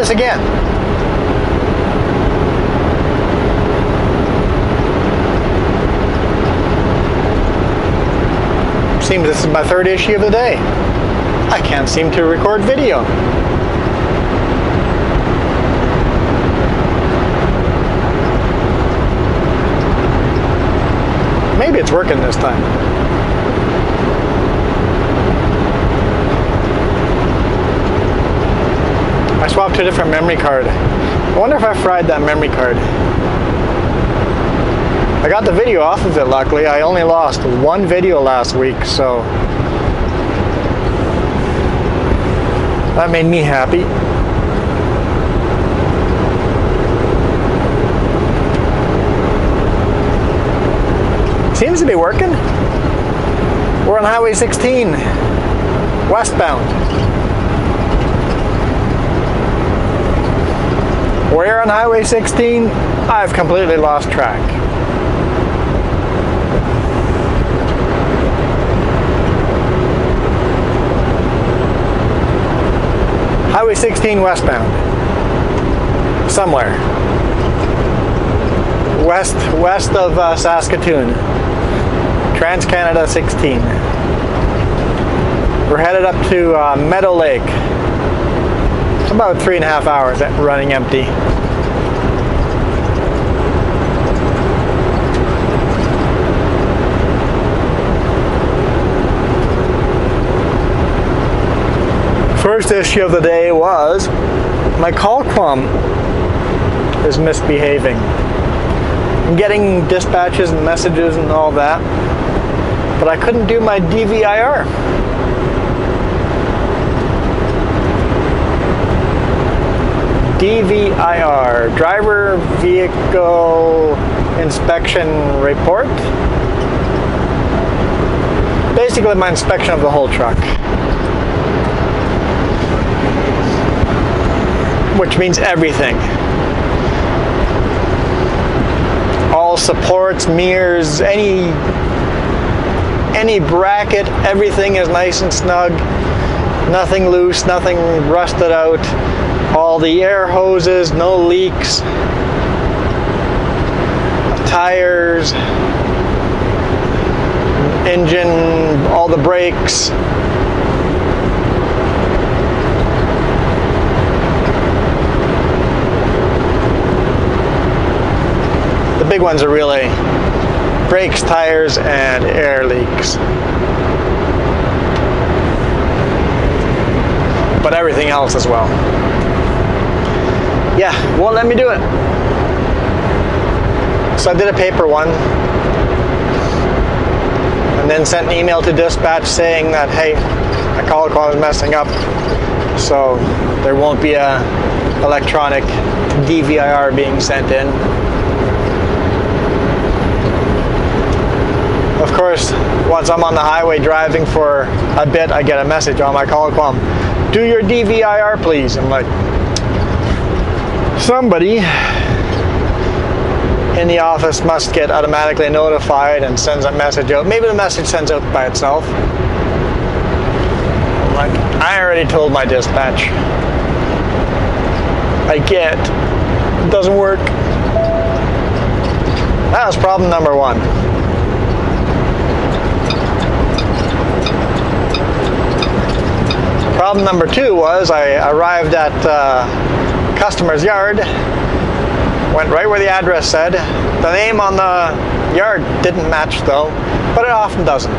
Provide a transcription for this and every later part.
this again. Seems this is my third issue of the day. I can't seem to record video. Maybe it's working this time. I swapped to a different memory card. I wonder if I fried that memory card. I got the video off of it, luckily. I only lost one video last week, so that made me happy. Seems to be working. We're on Highway 16, westbound. Where on Highway 16? I've completely lost track. Highway 16 westbound. Somewhere. West of Saskatoon. Trans-Canada 16. We're headed up to Meadow Lake. It's about 3.5 hours running empty. First issue of the day was my Qualcomm is misbehaving. I'm getting dispatches and messages and all that, but I couldn't do my DVIR. DVIR, Driver Vehicle Inspection Report. Basically my inspection of the whole truck. Which means everything. All supports, mirrors, any bracket, everything is nice and snug. Nothing loose, nothing rusted out. All the air hoses, no leaks. Tires, engine, all the brakes. The big ones are really brakes, tires, and air leaks. But everything else as well. Yeah, won't let me do it. So I did a paper one. And then sent an email to dispatch saying that, hey, my Qualcomm is messing up. So there won't be a electronic DVIR being sent in. Of course, once I'm on the highway driving for a bit, I get a message on my Qualcomm. Do your DVIR, please. I'm like, somebody in the office must get automatically notified and sends a message out. Maybe the message sends out by itself. I'm like, I already told my dispatch. I get it doesn't work. That was problem number one. Problem number two was I arrived at customer's yard, went right where the address said. The name on the yard didn't match though, but it often doesn't.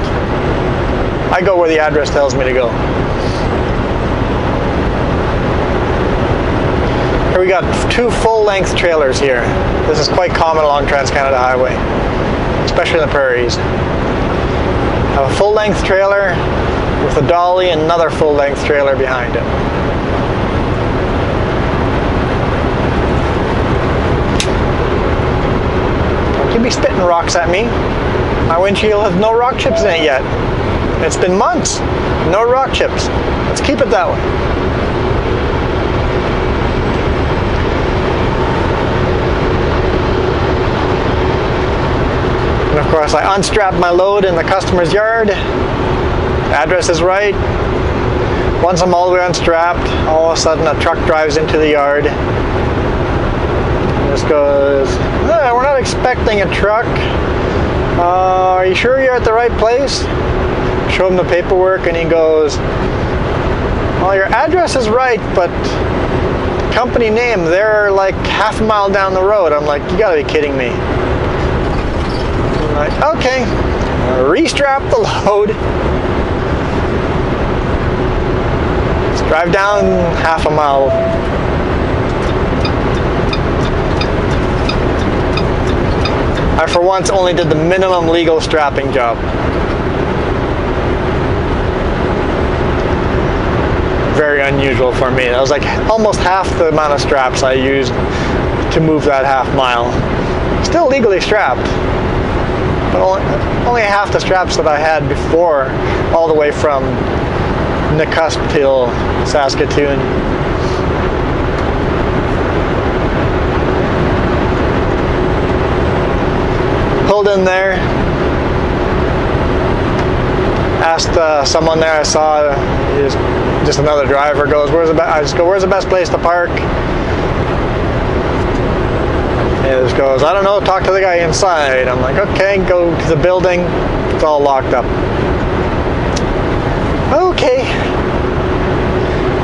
I go where the address tells me to go. Here we got two full-length trailers here. This is quite common along Trans-Canada Highway, especially in the prairies. I have a full-length trailer with a dolly and another full-length trailer behind it. Don't you be spitting rocks at me. My windshield has no rock chips in it yet. It's been months. No rock chips. Let's keep it that way. And of course, I unstrapped my load in the customer's yard. Address is right. Once I'm all the way unstrapped, all of a sudden a truck drives into the yard. And just goes, we're not expecting a truck. Are you sure you're at the right place? Show him the paperwork and he goes, well, your address is right, but the company name, they're like half a mile down the road. I'm like, you gotta be kidding me. I'm like, okay, restrap the load. Let's drive down half a mile. I, for once, only did the minimum legal strapping job. Very unusual for me. That was like almost half the amount of straps I used to move that half mile. Still legally strapped, but only half the straps that I had before, all the way from Nakusp till Saskatoon. Pulled in there, asked someone there I saw, just another driver, goes, I just go, where's the best place to park? He just goes, I don't know, talk to the guy inside. I'm like, okay, go to the building, it's all locked up. Okay.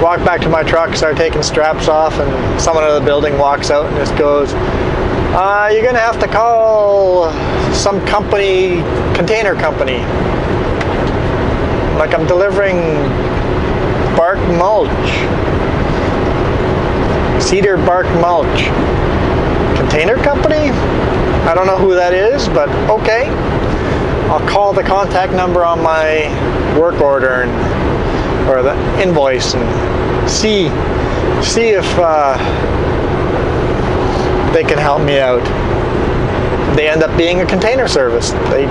Walk back to my truck, start taking straps off, and someone in the building walks out and just goes, you're gonna have to call some company, container company. Like, I'm delivering bark mulch, cedar bark mulch. Container company? I don't know who that is, but okay. I'll call the contact number on my work order or the invoice and see if they can help me out. They end up being a container service. They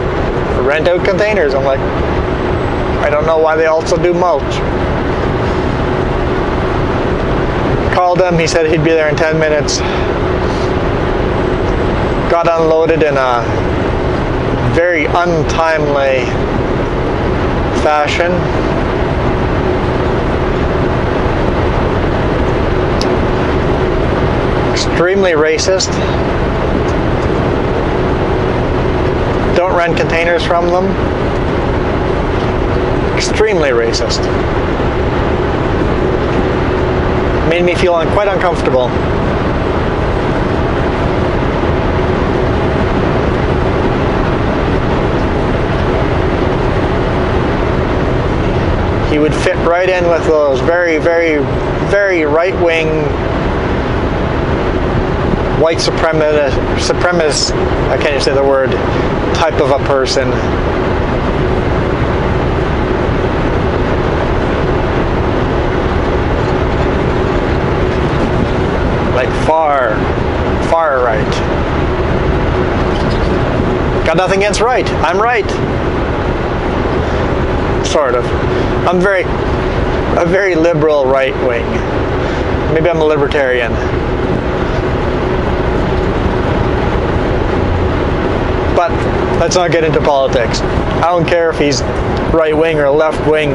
rent out containers. I'm like, I don't know why they also do mulch. Called him, he said he'd be there in 10 minutes. Got unloaded in a very untimely fashion. Extremely racist. Don't rent containers from them. Extremely racist. Made me feel quite uncomfortable. He would fit right in with those very, very, very right-wing white supremacist, I can't even say the word, type of a person. Like far right. Got nothing against right. I'm right. Sort of. I'm a very liberal right wing. Maybe I'm a libertarian. But let's not get into politics. I don't care if he's right wing or left wing,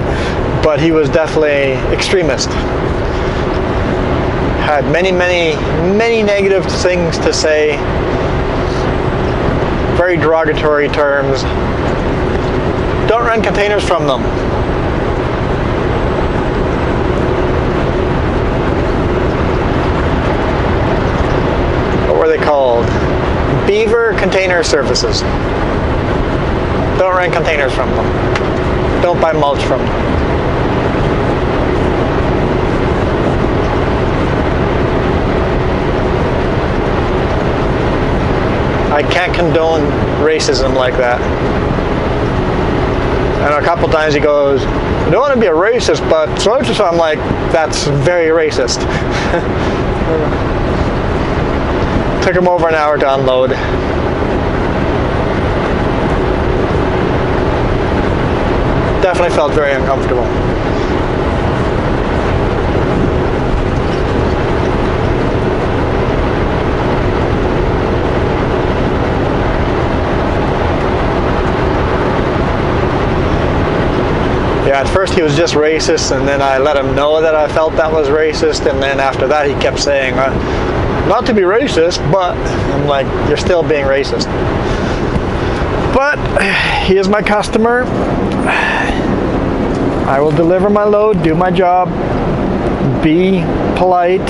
but he was definitely extremist. Had many negative things to say. Very derogatory terms. Don't rent containers from them. What were they called? Beaver Container Services. Don't rent containers from them. Don't buy mulch from them. I can't condone racism like that. And a couple times he goes, I don't want to be a racist, but so I'm like, that's very racist. Took him over an hour to unload. Definitely felt very uncomfortable. Yeah, at first he was just racist, and then I let him know that I felt that was racist, and then after that he kept saying, not to be racist, but I'm like, you're still being racist. But he is my customer. I will deliver my load, do my job, be polite.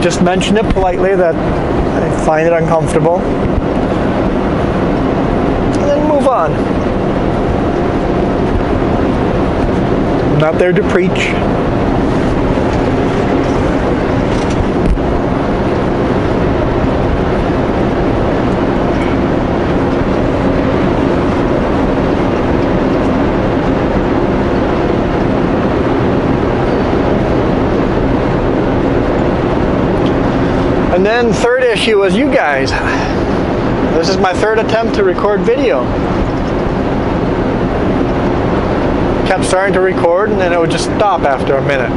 Just mention it politely that I find it uncomfortable, and then move on. I'm not there to preach. And then third issue was you guys. This is my third attempt to record video. Kept starting to record and then it would just stop after a minute.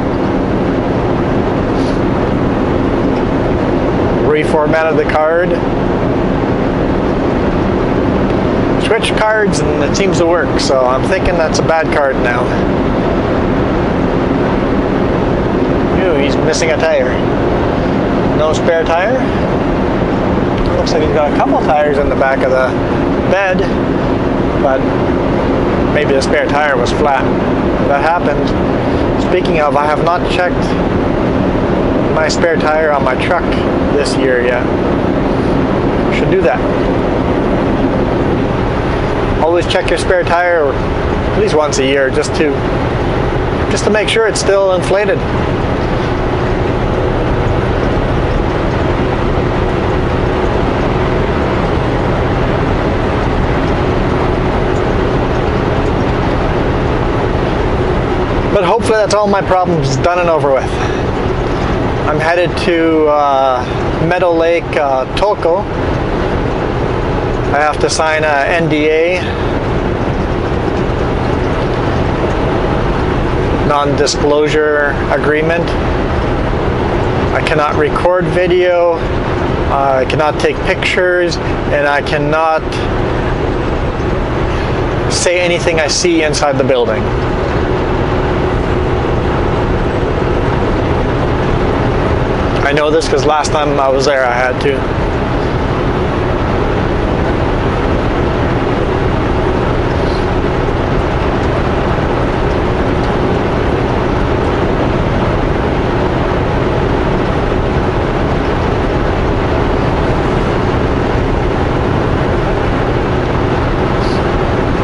Reformatted the card. Switched cards and it seems to work, so I'm thinking that's a bad card now. Ew, he's missing a tire. No spare tire. Looks like he's got a couple tires in the back of the bed, but maybe the spare tire was flat. That happened. Speaking of, I have not checked my spare tire on my truck this year yet. Should do that. Always check your spare tire at least once a year just to make sure it's still inflated. But hopefully that's all my problems done and over with. I'm headed to Meadow Lake, Tolko. I have to sign an NDA, non-disclosure agreement. I cannot record video, I cannot take pictures, and I cannot say anything I see inside the building. I know this because last time I was there I had to.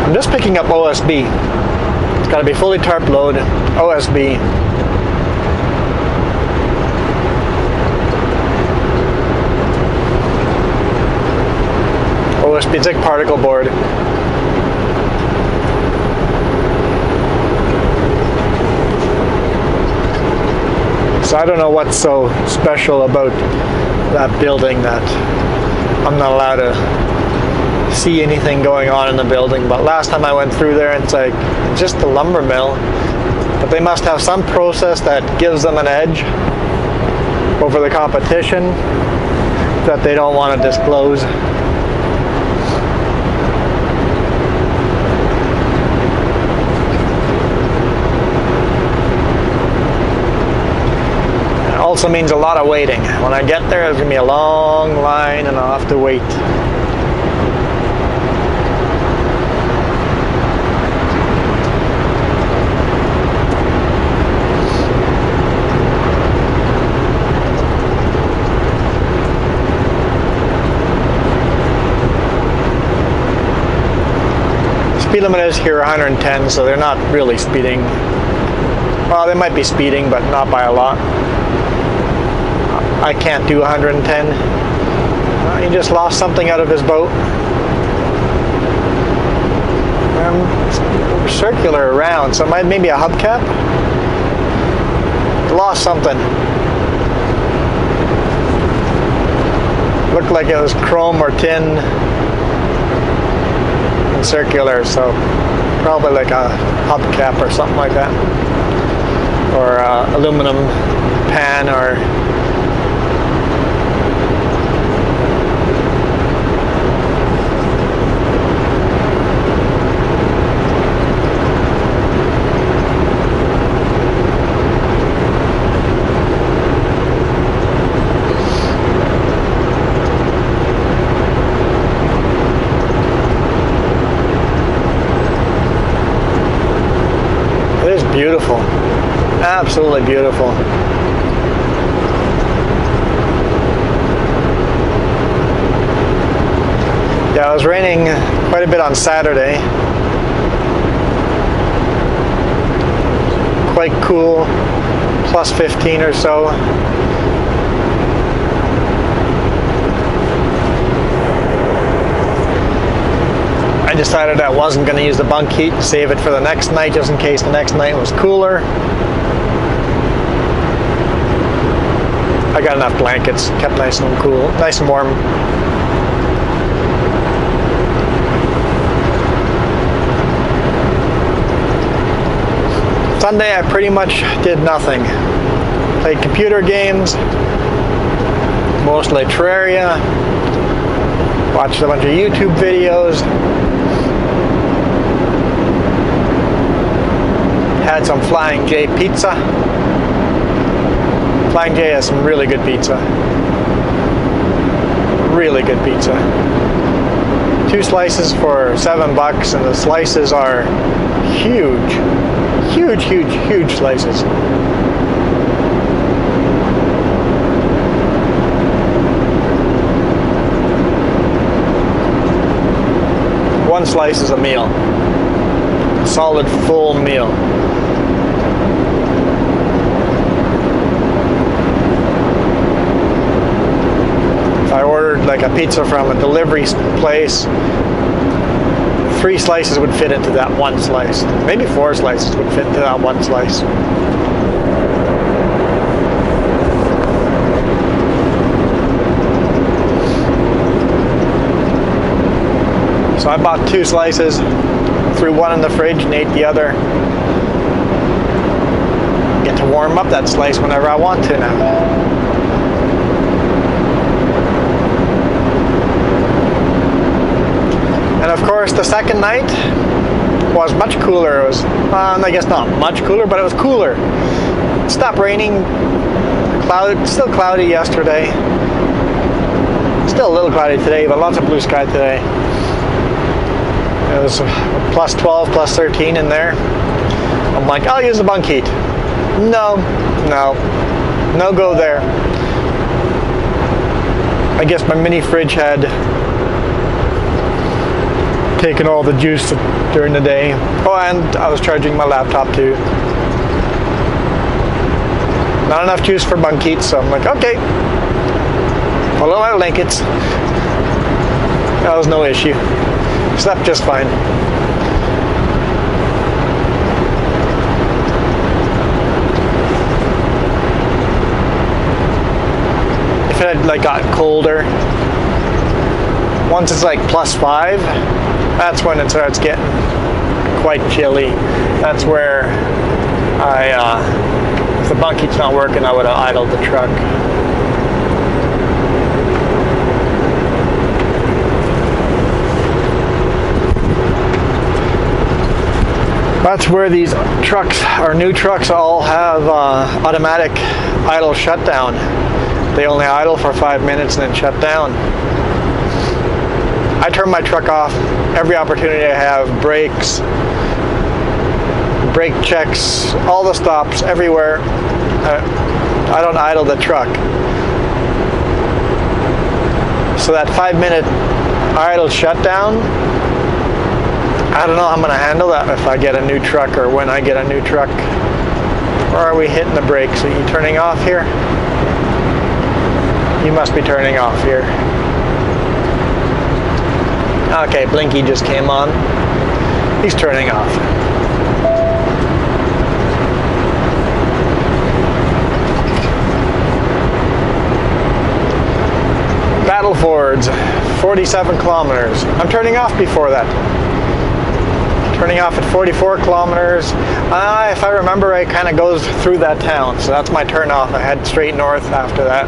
I'm just picking up OSB. It's got to be fully tarp load, OSB. OSB thick particle board. So I don't know what's so special about that building that I'm not allowed to see anything going on in the building. But last time I went through there, it's like just a lumber mill. But they must have some process that gives them an edge over the competition that they don't want to disclose. Also means a lot of waiting. When I get there, there's going to be a long line and I'll have to wait. Speed limit is here 110, so they're not really speeding. Well, they might be speeding, but not by a lot. I can't do 110. He just lost something out of his boat. Circular around, so maybe a hubcap? Lost something. Looked like it was chrome or tin and circular, so probably like a hubcap or something like that. Or aluminum pan or absolutely beautiful. Yeah, it was raining quite a bit on Saturday. Quite cool, plus 15 or so. I decided I wasn't going to use the bunk heat and save it for the next night, just in case the next night was cooler. I got enough blankets, kept nice and cool, nice and warm. Sunday I pretty much did nothing. Played computer games, mostly Terraria, watched a bunch of YouTube videos, had some Flying J pizza. Flying J has some really good pizza. Really good pizza. 2 slices for $7, and the slices are huge. Huge, huge, huge slices. One slice is a meal. A solid full meal. If I ordered like a pizza from a delivery place, 3 slices would fit into that 1 slice. Maybe 4 slices would fit into that 1 slice. So I bought 2 slices, threw one in the fridge and ate the other. Get to warm up that slice whenever I want to now. And of course, the second night was much cooler. It was, I guess not much cooler, but it was cooler. It stopped raining. Still cloudy yesterday. Still a little cloudy today, but lots of blue sky today. It was plus 12, plus 13 in there. I'm like, I'll use the bunk heat. No go there. I guess my mini fridge had taken all the juice during the day. Oh, and I was charging my laptop too. Not enough juice for bunk heat, so I'm like, okay, follow my blankets. That was no issue. Slept just fine. If it had like got colder, once it's like plus 5, that's when it starts getting quite chilly. That's where if the bunk heat's not working, I would have idled the truck. That's where these trucks, our new trucks, all have automatic idle shutdown. They only idle for 5 minutes and then shut down. I turn my truck off every opportunity I have. Brakes, brake checks, all the stops, everywhere. I don't idle the truck. So that 5-minute idle shutdown, I don't know how I'm going to handle that if I get a new truck or when I get a new truck. Or are we hitting the brakes? Are you turning off here? You must be turning off here. Okay, Blinky just came on. He's turning off. Battlefords, 47 kilometers. I'm turning off before that. Turning off at 44 kilometers. If I remember right, it kind of goes through that town. So that's my turn off. I head straight north after that.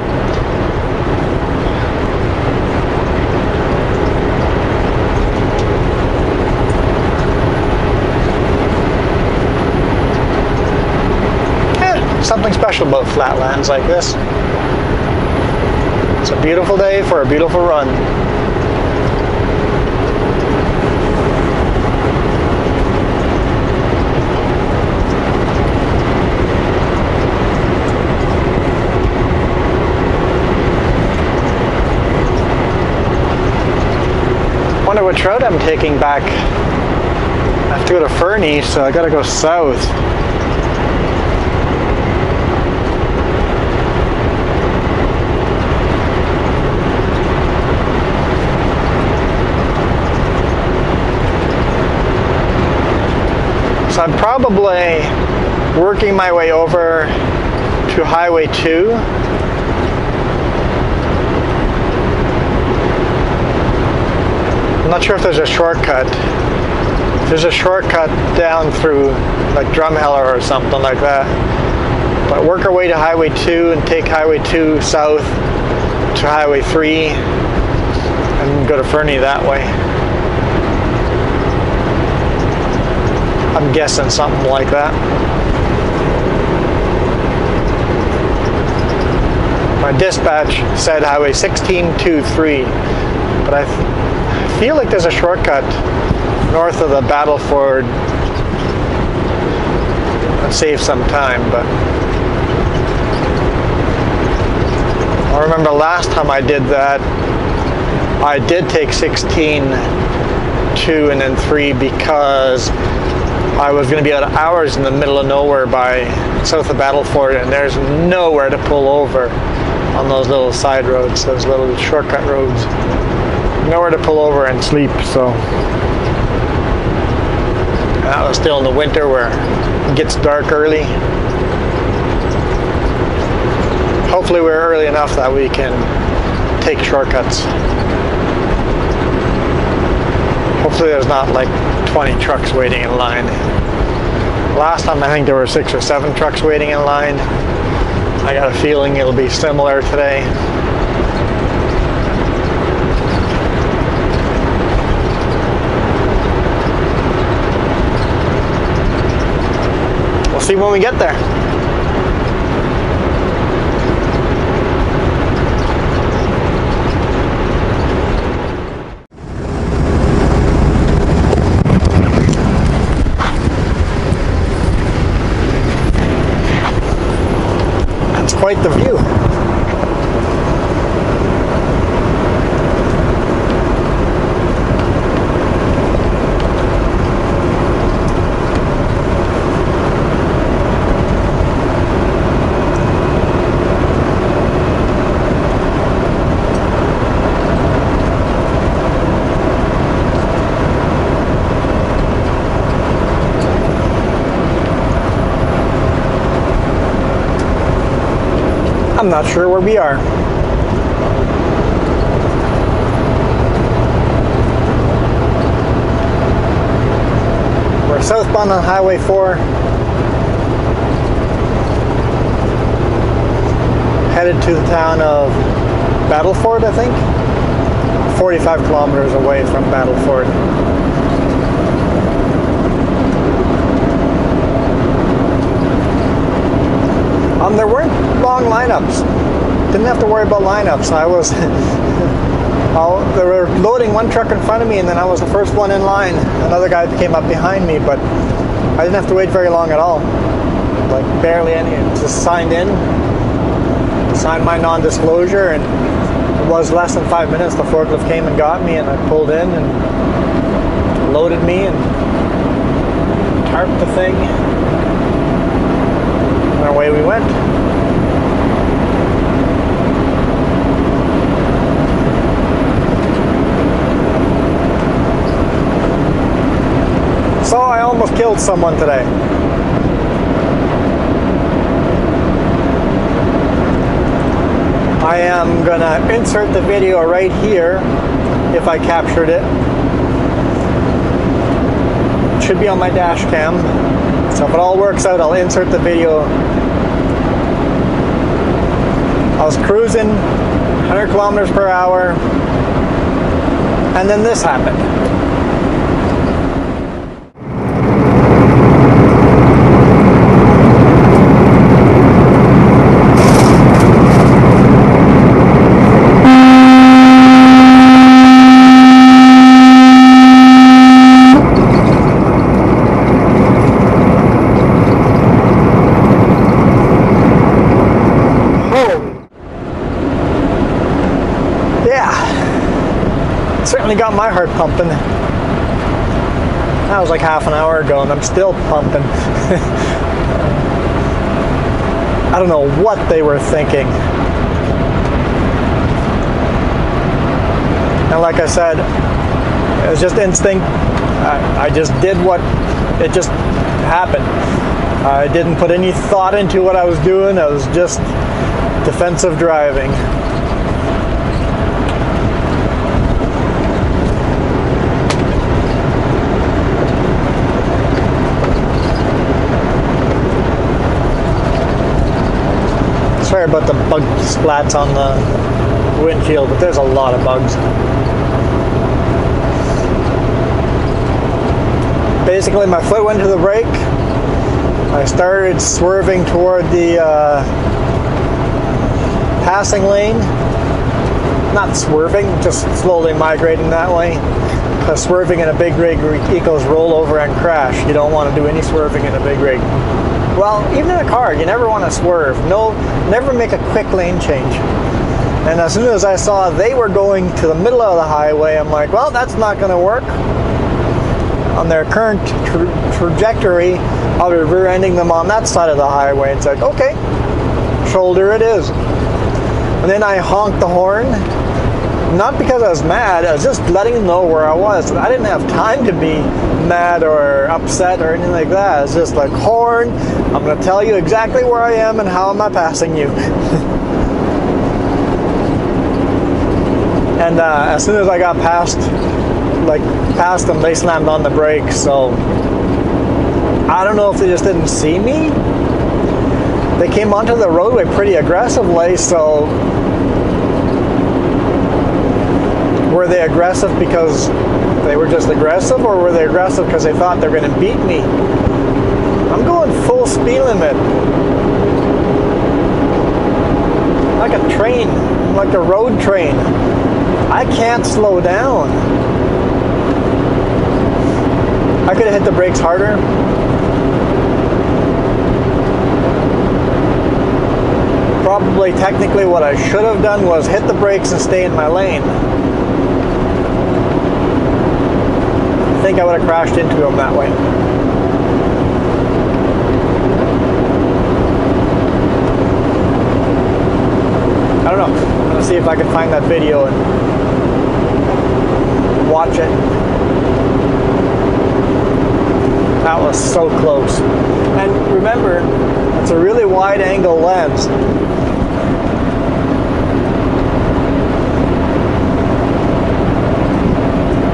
Something special about flatlands like this. It's a beautiful day for a beautiful run. wonder what route I'm taking back. I have to go to Fernie, so I gotta go south. So I'm probably working my way over to Highway 2. I'm not sure if there's a shortcut. There's a shortcut down through like Drumheller or something like that. But work our way to Highway 2 and take Highway 2 south to Highway 3 and go to Fernie that way. I'm guessing something like that. My dispatch said Highway 1623, but I feel like there's a shortcut north of the Battleford. I'd save some time, but I remember last time I did that, I did take 16, 2, and then 3 because I was going to be out of hours in the middle of nowhere by south of Battleford, and there's nowhere to pull over on those little side roads, those little shortcut roads. Nowhere to pull over and sleep, so. And that was still in the winter where it gets dark early. Hopefully we're early enough that we can take shortcuts. Hopefully there's not like 20 trucks waiting in line. Last time I think there were 6 or 7 trucks waiting in line. I got a feeling it'll be similar today. We'll see when we get there. Quite the view. I'm not sure where we are. We're southbound on Highway 4. Headed to the town of Battleford, I think. 45 kilometers away from Battleford. There weren't long lineups. Didn't have to worry about lineups. I was, they were loading one truck in front of me, and then I was the first one in line. Another guy came up behind me, but I didn't have to wait very long at all. Like barely any. Just signed in, signed my non-disclosure, and it was less than 5 minutes. The forklift came and got me, and I pulled in and loaded me and tarped the thing. And away we went. So I almost killed someone today. I am gonna insert the video right here if I captured it. It should be on my dash cam. So if it all works out, I'll insert the video. I was cruising 100 kilometers per hour, and then this happened. Certainly got my heart pumping. That was like half an hour ago and I'm still pumping. I don't know what they were thinking. And like I said, it was just instinct. I just did what, it just happened. I didn't put any thought into what I was doing. I was just defensive driving. Sorry about the bug splats on the windshield, but there's a lot of bugs. Basically, my foot went to the brake. I started swerving toward the passing lane. Not swerving, just slowly migrating that way. Because swerving in a big rig equals roll over and crash. You don't want to do any swerving in a big rig. Well, even in a car, you never want to swerve. No, never make a quick lane change. And as soon as I saw they were going to the middle of the highway, I'm like, well, that's not going to work. On their current trajectory, I'll be rear-ending them on that side of the highway. It's like, okay, shoulder it is. And then I honked the horn. Not because I was mad, I was just letting them know where I was. I didn't have time to be mad or upset or anything like that. It's just like, horn, I'm going to tell you exactly where I am and how am I passing you. And as soon as I got past them, they slammed on the brakes. So I don't know if they just didn't see me. They came onto the roadway pretty aggressively, so were they aggressive because they were just aggressive, or were they aggressive because they thought they were going to beat me? I'm going full speed limit. Like a train, like a road train. I can't slow down. I could have hit the brakes harder. Probably technically what I should have done was hit the brakes and stay in my lane. I think I would have crashed into him that way. I don't know. I'm going to see if I can find that video and watch it. That was so close. And remember, it's a really wide angle lens.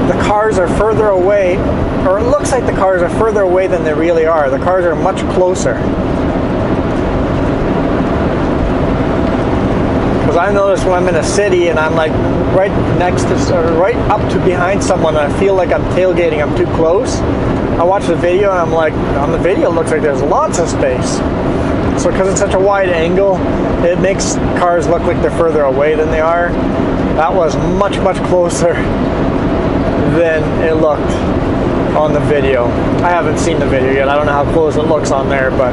The cars are further away, or it looks like the cars are further away than they really are. The cars are much closer. Because I notice when I'm in a city and I'm like right next to, or right up to behind someone and I feel like I'm tailgating, I'm too close. I watch the video and I'm like, on the video it looks like there's lots of space. So because it's such a wide angle, it makes cars look like they're further away than they are. That was much, much closer than it looked on the video. I haven't seen the video yet. I don't know how close it looks on there, but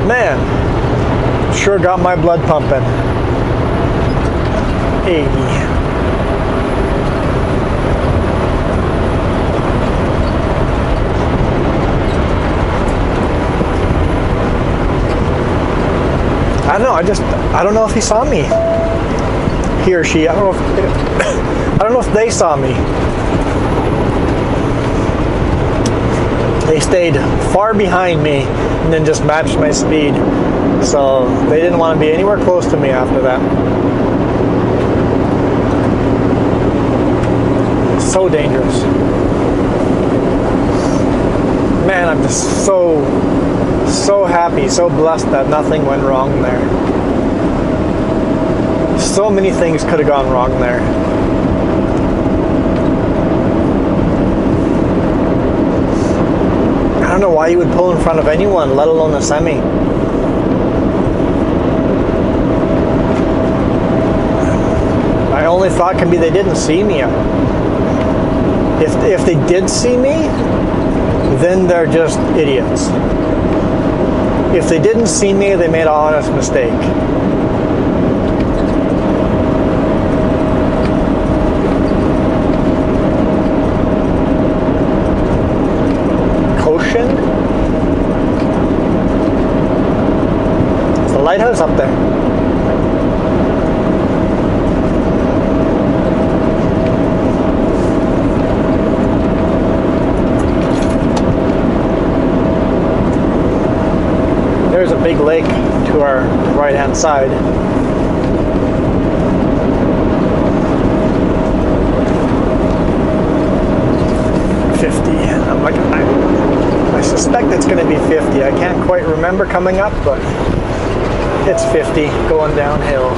man, sure got my blood pumping. Hey. I don't know. I don't know if he saw me. He or she. I don't know if they saw me. They stayed far behind me and then just matched my speed. So they didn't want to be anywhere close to me after that. So dangerous. Man, I'm just so happy, so blessed that nothing went wrong there. So many things could have gone wrong there. I don't know why you would pull in front of anyone, let alone a semi. My only thought can be they didn't see me. If they did see me, then they're just idiots. If they didn't see me, they made an honest mistake. big lake to our right-hand side. I suspect it's going to be 50. I can't quite remember coming up, but it's 50 going downhill.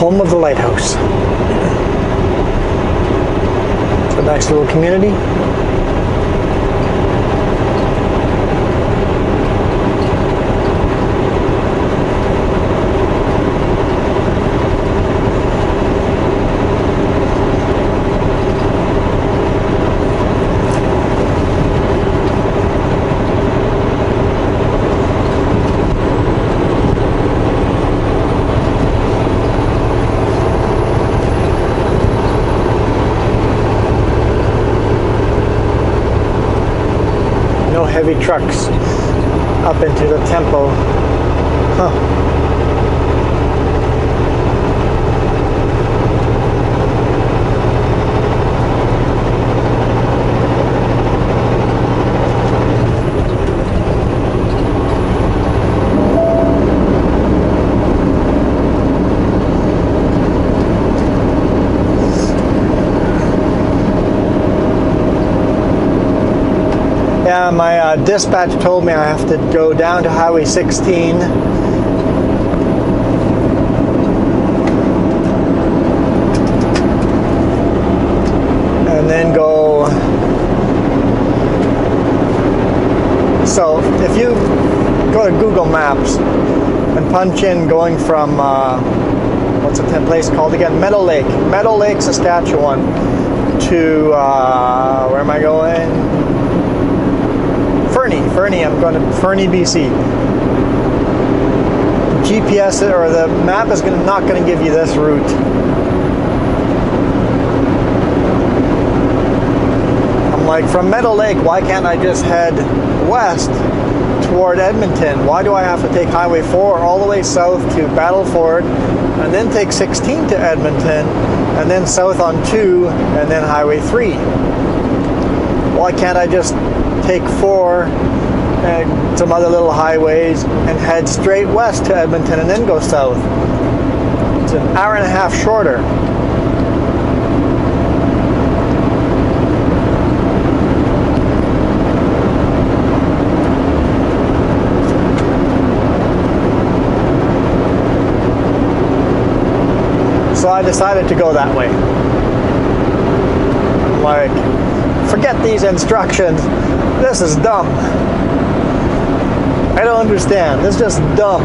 Home of the lighthouse. It's a nice little community. Heavy trucks up into the temple. Huh. Yeah, my dispatch told me I have to go down to Highway 16 and then go. So if you go to Google Maps and punch in going from what's the place called again? Meadow Lake, Saskatchewan to where am I going? Fernie, I'm going to Fernie, BC. GPS or the map is not going to give you this route. I'm like, from Meadow Lake, why can't I just head west toward Edmonton? Why do I have to take Highway 4 all the way south to Battleford and then take 16 to Edmonton and then south on 2 and then Highway 3? Why can't I just take 4 and some other little highways and head straight west to Edmonton and then go south? It's an hour and a half shorter. So I decided to go that way. I'm like, forget these instructions. This is dumb. I don't understand. This is just dumb.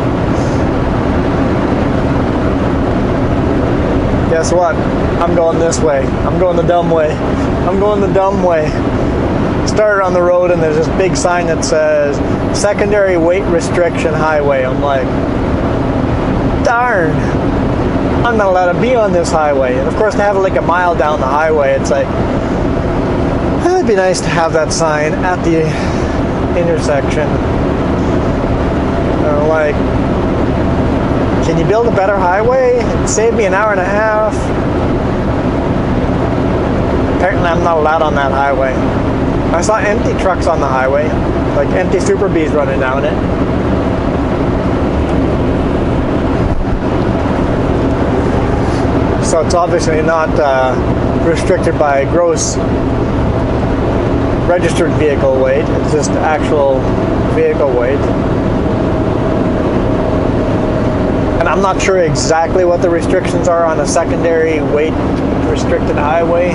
Guess what? I'm going this way. I'm going the dumb way. I'm going the dumb way. Started on the road and there's this big sign that says secondary weight restriction highway. I'm like, darn. I'm not allowed to be on this highway. And of course, to have like a mile down the highway, it's like, it'd be nice to have that sign at the intersection. Like, can you build a better highway? It'd save me an hour and a half. Apparently I'm not allowed on that highway. I saw empty trucks on the highway, like empty Super Bs running down it. So it's obviously not restricted by gross registered vehicle weight. It's just actual vehicle weight. And I'm not sure exactly what the restrictions are on a secondary weight restricted highway.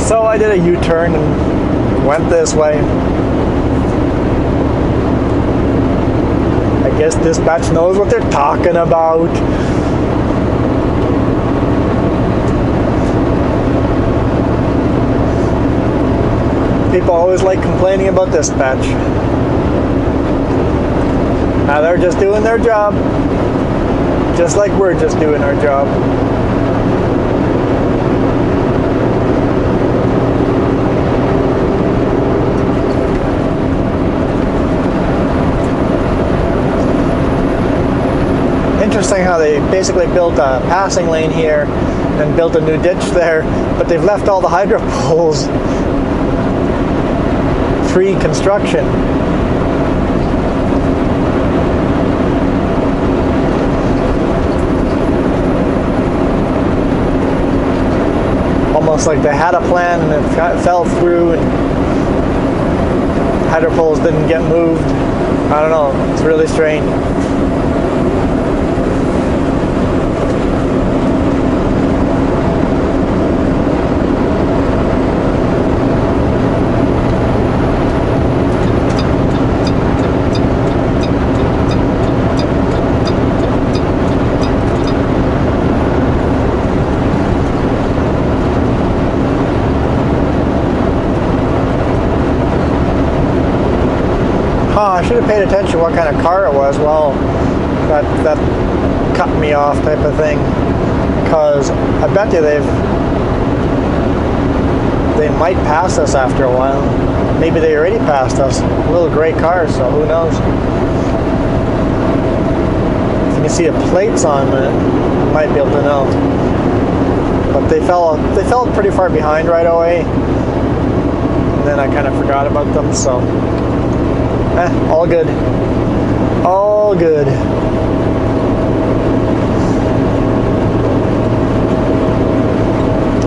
So I did a U-turn and went this way. I guess dispatch knows what they're talking about. People always like complaining about dispatch. Now they're just doing their job, just like we're just doing our job. Interesting how they basically built a passing lane here and built a new ditch there, but they've left all the hydro poles pre-construction. Almost like they had a plan and it fell through and hydro poles didn't get moved. I don't know, it's really strange. I should have paid attention to what kind of car it was. Well, that cut me off type of thing. Because I bet you they might pass us after a while. Maybe they already passed us. Little gray cars, so who knows? If you can see the plates on it, you might be able to know. But they fell pretty far behind right away. And then I kind of forgot about them, so. All good. All good.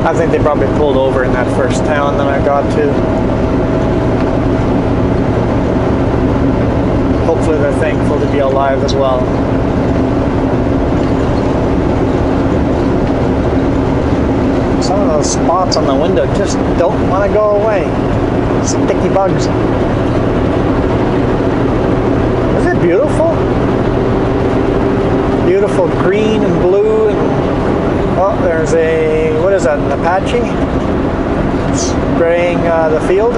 I think they probably pulled over in that first town that I got to. Hopefully they're thankful to be alive as well. Some of those spots on the window just don't want to go away. Sticky bugs. Isn't it beautiful? Beautiful green and blue. And, oh, there's a, what is that, an Apache? Spraying the field.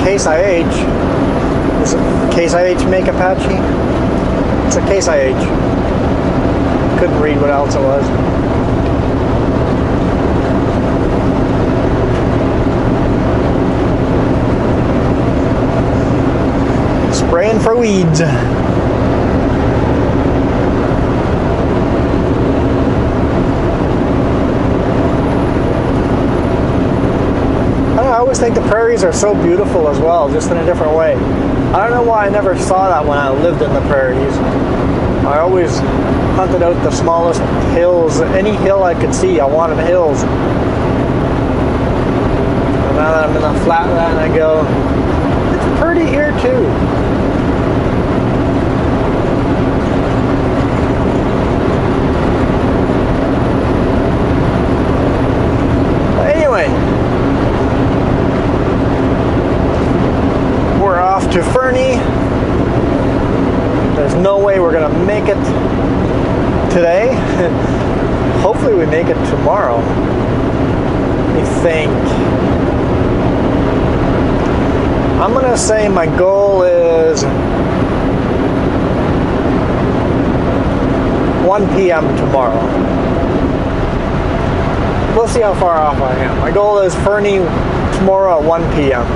Case IH. Is it Case IH make Apache? It's a Case IH. Couldn't read what else it was. Spraying for weeds. I always think the prairies are so beautiful as well, just in a different way. I don't know why I never saw that when I lived in the prairies. I always hunted out the smallest hills. Any hill I could see, I wanted hills. And now that I'm in the flatland, I go, it's pretty here too. To Fernie. There's no way we're gonna make it today. Hopefully we make it tomorrow. Let me think. I'm gonna say my goal is 1 p.m. tomorrow. We'll see how far off I am. My goal is Fernie tomorrow at 1 p.m.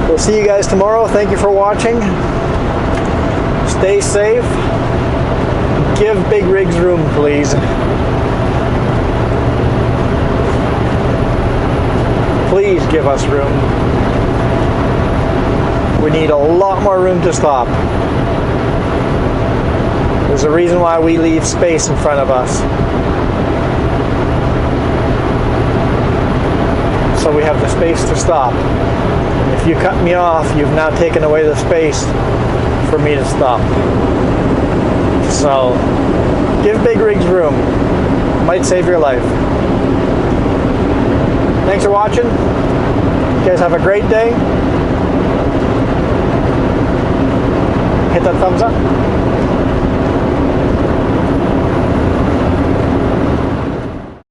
We'll see you guys tomorrow. Thank you for watching. Stay safe. Give big rigs room, please. Please give us room. We need a lot more room to stop. There's a reason why we leave space in front of us. So we have the space to stop. If you cut me off, you've now taken away the space for me to stop. So give big rigs room. Might save your life. Thanks for watching. You guys have a great day. Hit that thumbs up.